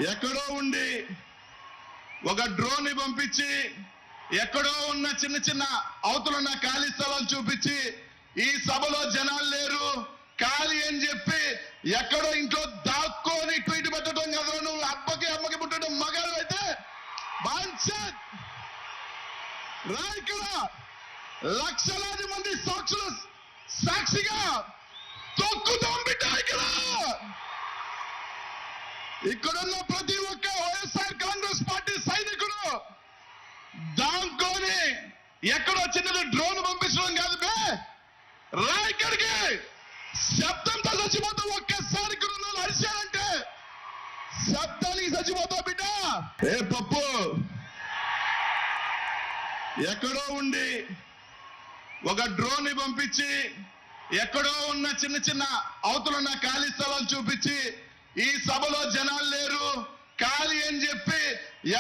ఎక్కడో ఉండి ఒక డ్రోన్ ని పంపించి ఎక్కడో ఉన్న చిన్న చిన్న అవతలున్న ఖాళీ స్థలాలు చూపించి ఈ సభలో జనాలు లేరు ఖాళీ అని చెప్పి ఎక్కడో ఇంట్లో దాక్కొని ట్వీట్ పెట్టడం కదా. నువ్వు అబ్బకి అమ్మకి పుట్టడం మగాడు అయితే బాన్సత్ రా. ఇక్కడ లక్షలాది మంది సాక్షులు సాక్షిగా తొక్కుతాం బిడ్డ. ఇక్కడున్న ప్రతి ఒక్క వైఎస్ఆర్ కాంగ్రెస్ పార్టీ సైనికుడు దాంట్లోని ఎక్కడో చిన్నది డ్రోన్ పంపించడం కాదు బే. రా ఇక్కడికి శబ్దంతో చచ్చిపోతావు. ఒక్కసారి అరిశారంటే శబ్దానికి చచ్చిపోతావు బిడ్డ. ఏ పప్పు ఎక్కడో ఉండి ఒక డ్రోన్ ని పంపించి ఎక్కడో ఉన్న చిన్న చిన్న అవతలున్న ఖాళీ స్థలాలు చూపించి ఈ సభలో జనాలు లేరు ఖాళీ అని చెప్పి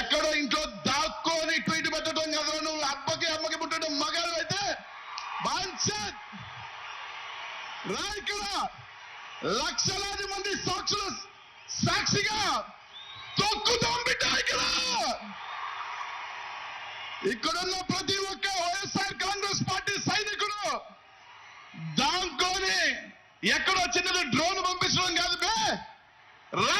ఎక్కడో ఇంట్లో దాక్కొని ట్వీట్ పెట్టడం కదా. నువ్వు అబ్బకి అమ్మకి పుట్టడం మగాడు అయితే బాన్సత్ రా. ఇక్కడ లక్షలాది మంది సాక్షులు సాక్షిగా తొక్కుతాం బిడ్డ. ఇక్కడున్న ప్రతి ఒక్క వైఎస్ఆర్ కాంగ్రెస్ పార్టీ సైనికుడు దాంట్లోని ఎక్కడో చిన్నది డ్రోన్ పంపించడం కాదు బే. రా